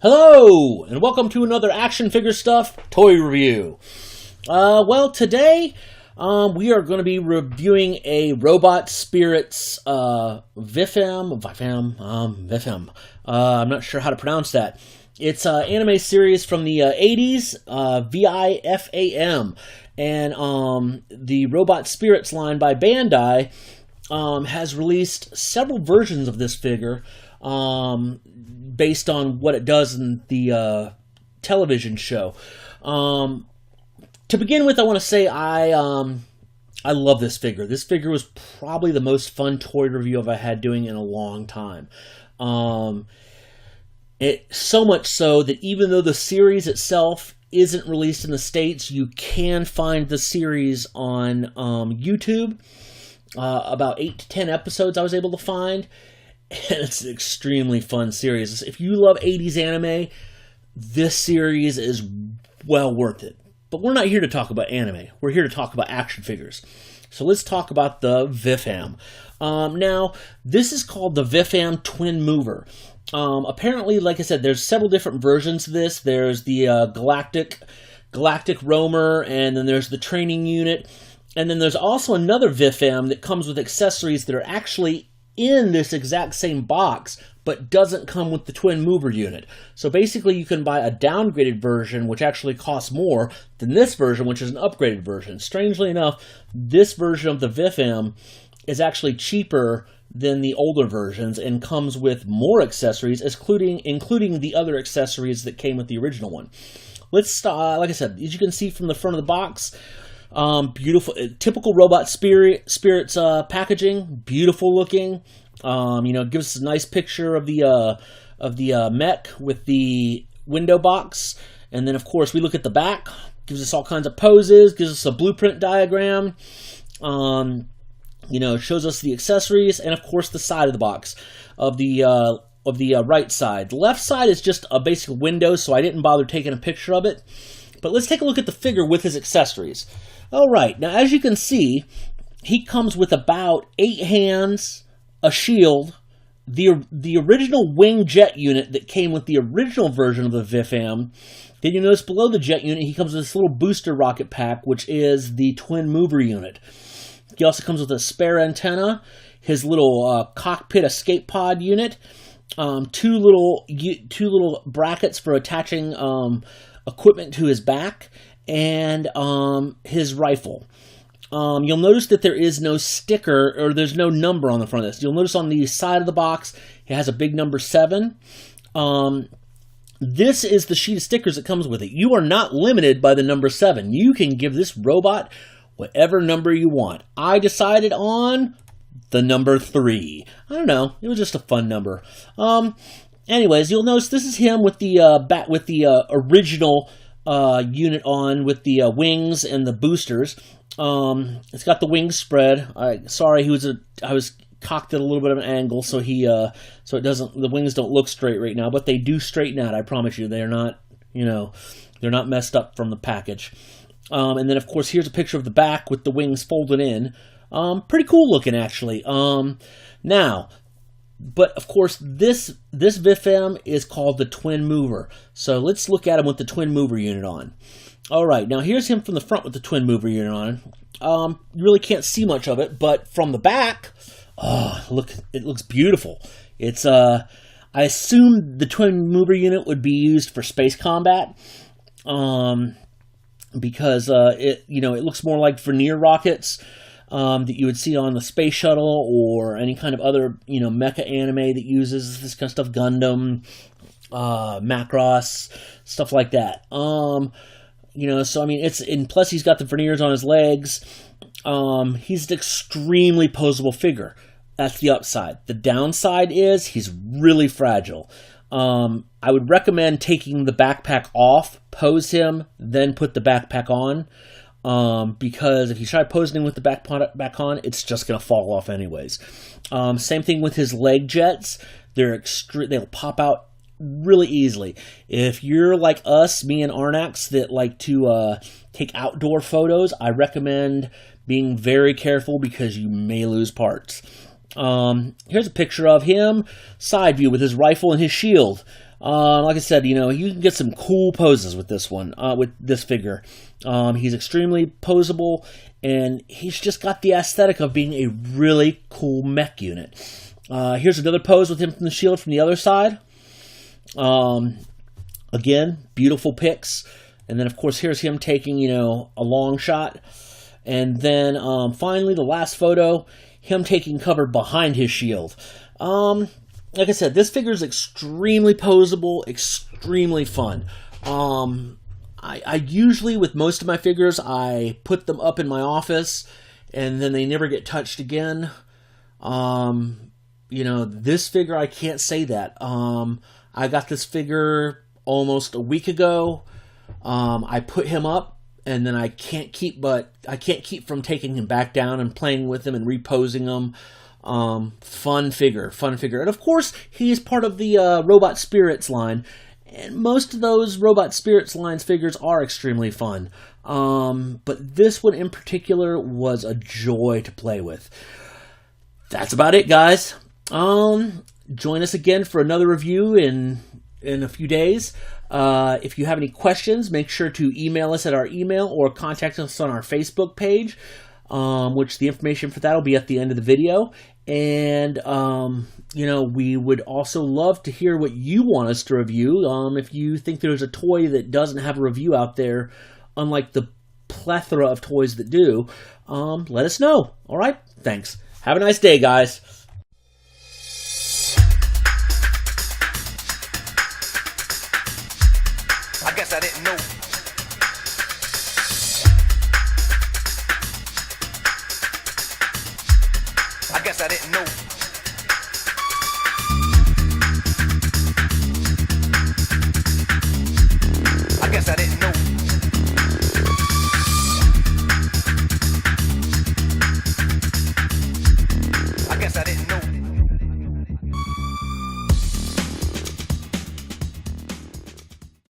Hello, and welcome to another Action Figure Stuff toy review. Today we are going to be reviewing a Robot Spirits Vifam. I'm not sure how to pronounce that. It's an anime series from the 80s, Vifam, and the Robot Spirits line by Bandai has released several versions of this figure. Based on what it does in the television show. To begin with, I want to say I love this figure. This figure was probably the most fun toy review I've had doing in a long time. It so much so that even though the series itself isn't released in the States, you can find the series on YouTube. About 8 to 10 episodes I was able to find. And it's an extremely fun series. If you love 80s anime, this series is well worth it. But we're not here to talk about anime. We're here to talk about action figures. So let's talk about the Vifam. Now, this is called the Vifam Twin Mover. Apparently, like I said, there's several different versions of this. There's the Galactic Roamer, and then there's the training unit. And then there's also another Vifam that comes with accessories that are actually in this exact same box, but doesn't come with the twin mover unit. So basically you can buy a downgraded version, which actually costs more than this version, which is an upgraded version. Strangely enough, this version of the Vifam is actually cheaper than the older versions and comes with more accessories, including the other accessories that came with the original one. Let's start, like I said, as you can see from the front of the box, beautiful, typical Robot Spirits packaging, beautiful looking. Gives us a nice picture of the Mech with the window box, and then of course we look at the back. Gives us all kinds of poses. Gives us a blueprint diagram. Shows us the accessories, and of course the side of the box of the right side. The left side is just a basic window, so I didn't bother taking a picture of it. But let's take a look at the figure with his accessories. Alright, now as you can see, he comes with about 8 hands, a shield, the original wing jet unit that came with the original version of the Vifam. Then you notice below the jet unit, he comes with this little booster rocket pack, which is the twin mover unit. He also comes with a spare antenna, his little cockpit escape pod unit, two little brackets for attaching equipment to his back, and his rifle. You'll notice that there is no sticker, or there's no number on the front of this. You'll notice on the side of the box, it has a big number 7. This is the sheet of stickers that comes with it. You are not limited by the number 7. You can give this robot whatever number you want. I decided on the number 3. I don't know. It was just a fun number. Anyways, you'll notice this is him with the original unit on, with the wings and the boosters. It's got the wings spread. Sorry, I was cocked at a little bit of an angle, so the wings don't look straight right now, but they do straighten out. I promise you, they're not messed up from the package. And then of course here's a picture of the back with the wings folded in. Pretty cool looking actually. Now. But, of course, this Vifam is called the Twin Mover. So let's look at him with the Twin Mover unit on. Alright, now here's him from the front with the Twin Mover unit on. You really can't see much of it, but from the back, look, it looks beautiful. It's, I assume the Twin Mover unit would be used for space combat. Because, it looks more like vernier rockets. That you would see on the space shuttle or any kind of other, mecha anime that uses this kind of stuff, Gundam, Macross, stuff like that. So I mean, and plus he's got the verniers on his legs. He's an extremely posable figure. That's the upside. The downside is he's really fragile. I would recommend taking the backpack off, pose him, then put the backpack on. Because if you try posing with the back on, it's just going to fall off anyways. Same thing with his leg jets. They'll pop out really easily. If you're like us, me and Arnax, that like to take outdoor photos, I recommend being very careful because you may lose parts. Here's a picture of him, side view with his rifle and his shield. Like I said, you can get some cool poses with this one, with this figure. He's extremely posable, and he's just got the aesthetic of being a really cool mech unit. Here's another pose with him from the shield from the other side. Again, beautiful pics. And then, of course, here's him taking, a long shot. And then, finally, the last photo, him taking cover behind his shield. Like I said, this figure is extremely posable, extremely fun. I usually, with most of my figures, I put them up in my office, and then they never get touched again. This figure, I can't say that. I got this figure almost a week ago. I put him up, and then I can't keep from taking him back down and playing with him and reposing him. Fun figure. And of course, he's part of the Robot Spirits line, and most of those Robot Spirits lines figures are extremely fun. But this one in particular was a joy to play with. That's about it, guys. Join us again for another review in a few days. If you have any questions, make sure to email us at our email or contact us on our Facebook page, which the information for that will be at the end of the video. And, we would also love to hear what you want us to review. If you think there's a toy that doesn't have a review out there, unlike the plethora of toys that do, let us know. All right? Thanks. Have a nice day, guys. I guess I didn't know. I guess I didn't know. I guess I didn't know.